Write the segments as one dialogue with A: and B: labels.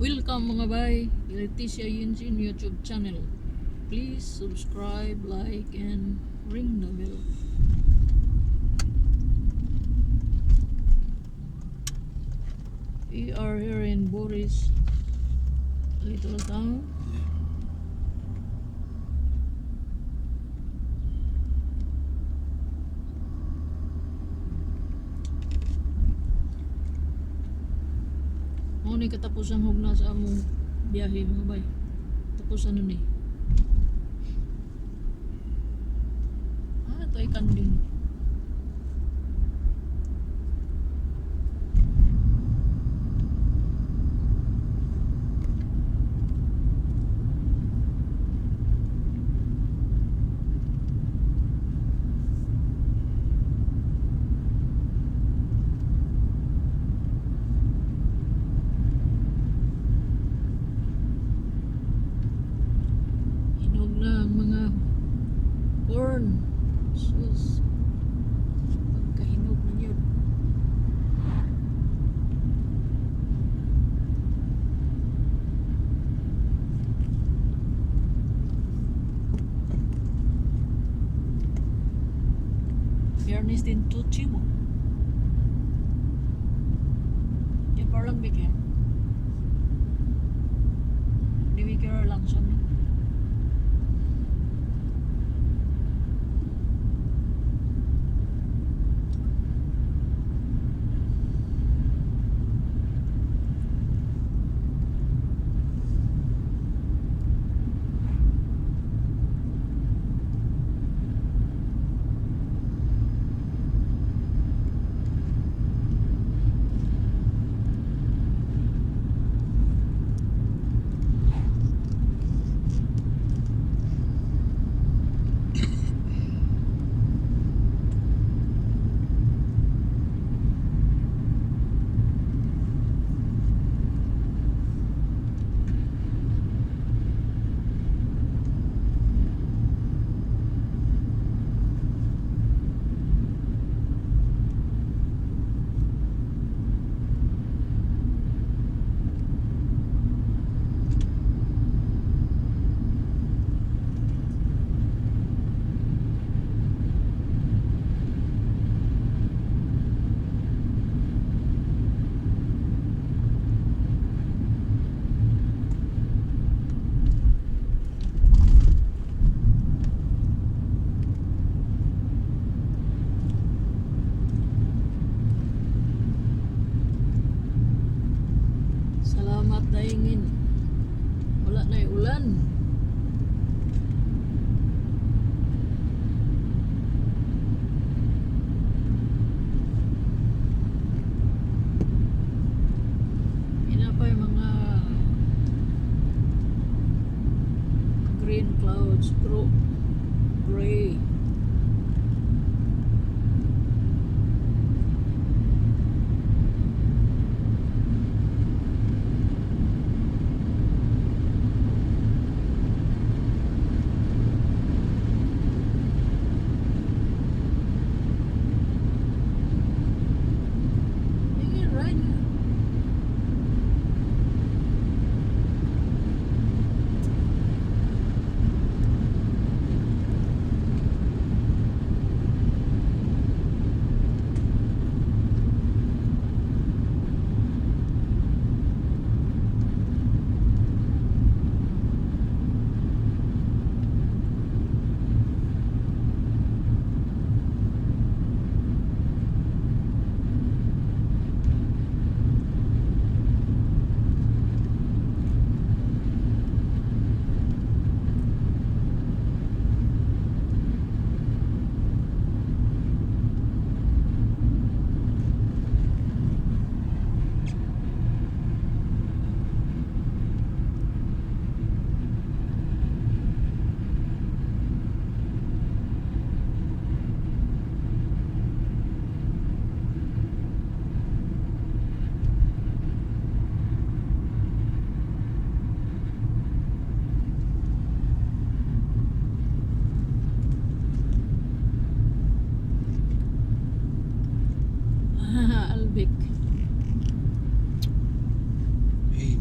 A: Welcome mga bay, Leticia Yunjin YouTube channel. Please subscribe, like, and ring the bell. We are here in Boris, little town. Mo ni katapusan hugna sa among biyahe mga bay. Tapusan na ni. Ito ay kanding. Hinog na ang mga corn. Sus. Pagkahinog na yun. Fairness din tuchi mo. Di parang bigyan. Di bigyan lang siya. Salamat daingin. Wala na ulan. Pinapay mga green clouds, gray.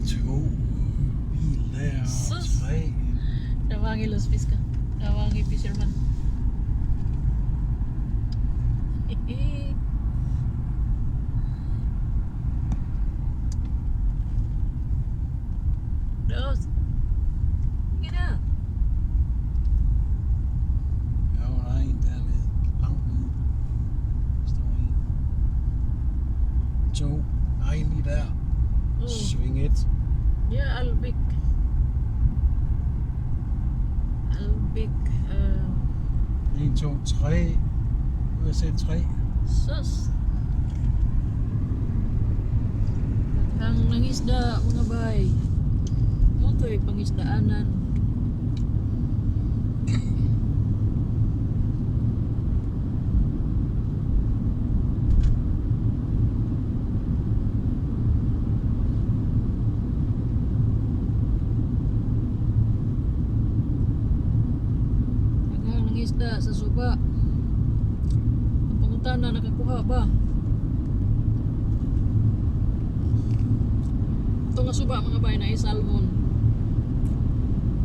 B: 2 biler,
A: Sus.
B: 3.
A: Tawangi Los Pisca. Tawangi Fisherman. Dos. Sige na.
B: Ja, der er en dernede, langt nede. Står en. 2. Der er en lige der.
A: Oh.
B: Sving 1.
A: Yeah, Albik. Albik.
B: 1, 2, 3. Nu har jeg set 3.
A: Sus. Daghang nangisda mga bay. Mo to'y pangisdaanan. Daghang nangisda sa suba. Ang pangutana nakakuha ba? Ito nga suba mga bay na salmon.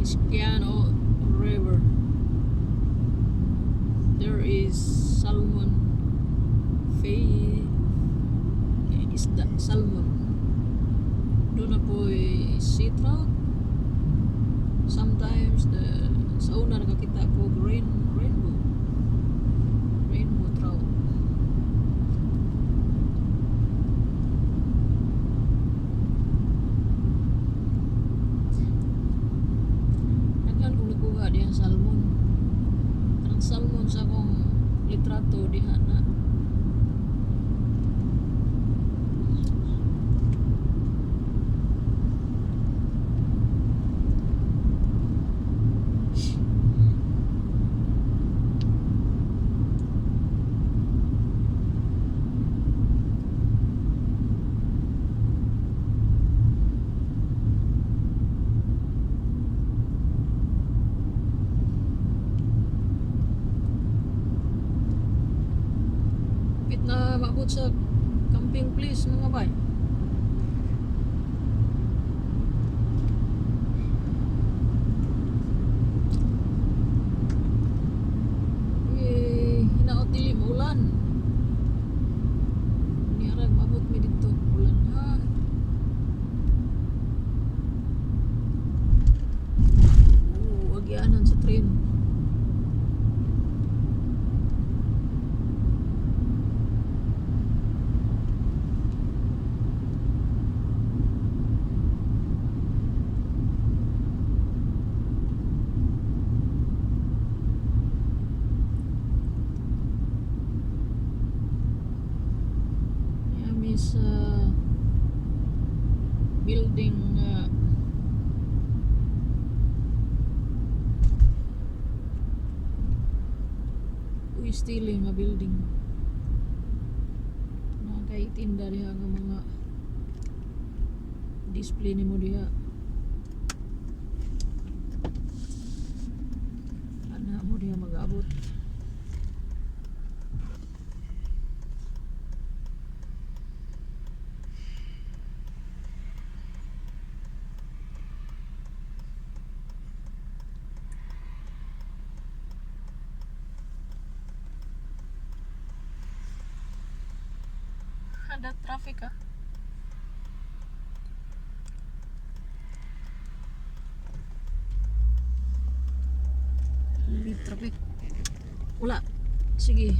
A: Iskiano River. There is salmon. Isda salmon. Doon na po sea trout. Sometimes sa una nakakita ko rainbow trout. Naghan kong nakuha diyan salmon. Kanang salmon sa akong litrato diha na. Pit na maabot sa camping place mga bay. Hinaot dili maulan. Niyarag maabot mi dito ulan ha. Agyanan sa train. Sa building stealing nga building na kay tinda diha nga mga display nimo diha ana mo diha mag-abot. Ada traffic ah. May traffic. Wala. Sige.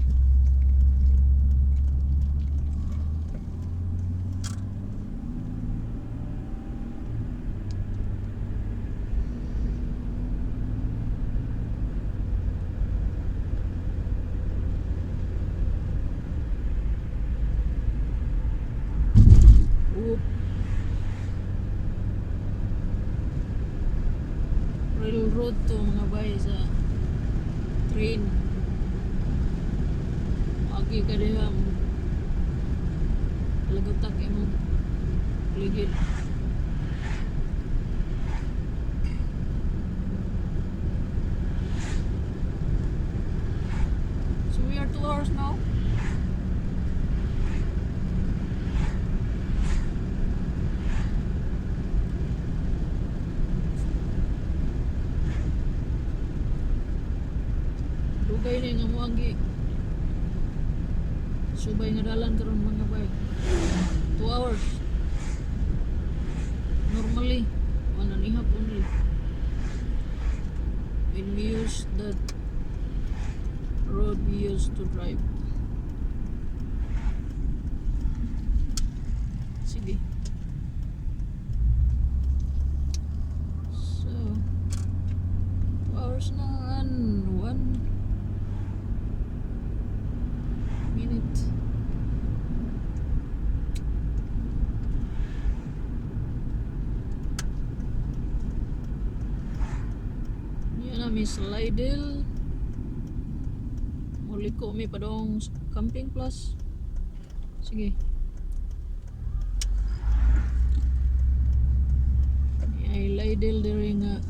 A: Railroad to mga bay sa train. Agi ka diha lagutak imong ligid. So we are 2 hours now. Dugay ni nga mo ang gi subay nga dalan karon mga bay. 2 hours. Normally, 1.5 only. When we use that road we used to drive. Sige. So, 2 hours na and 1 minute. Yan na Miss Lydell. Muli ko may padong camping plus. Sige. Ay Lydell diri nga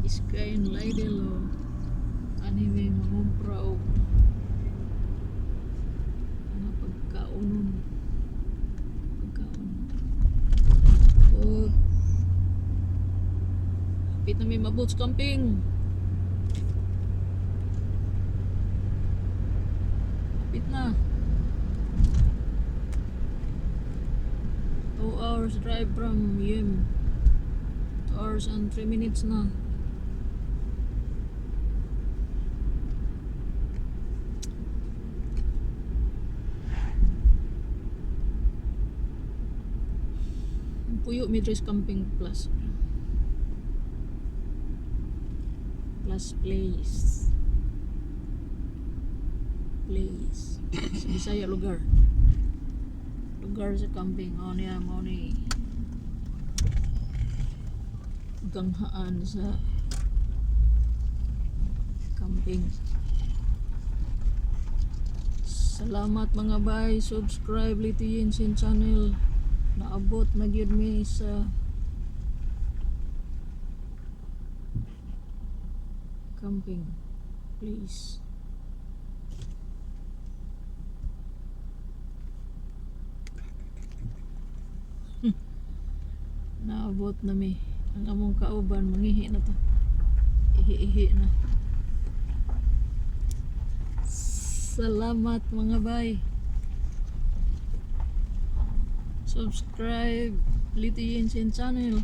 A: iskayin Lydell o anime manumpra o mga pagkaunon o hapit na may mabot sa camping. Hapit na 2 hours drive from UM. 2 hours and 3 minutes na. Puyo Midris Camping Plus place sa Bisaya lugar sa camping o niya mo ni ganghaan sa camping. Salamat mga bay, subscribe Liti Yinsin channel. Naabot na gyud mi sa camping. Please. Naabot na mi. Ang among kauban mangihi na to. Ihi na. Salamat mga bay. Subscribe Liti Yinsin channel.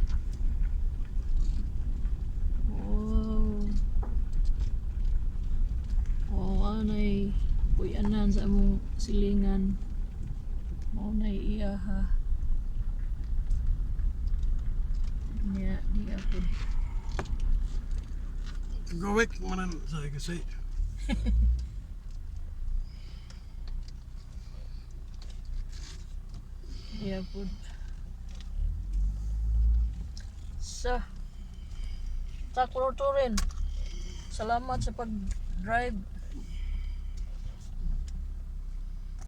A: Anay puyanan sa among silingan. Mao nay iya ha. Niya di ako.
B: Gawik manan saya kasi.
A: Iya po. Sa Takuruturin. Salamat sa pag-drive.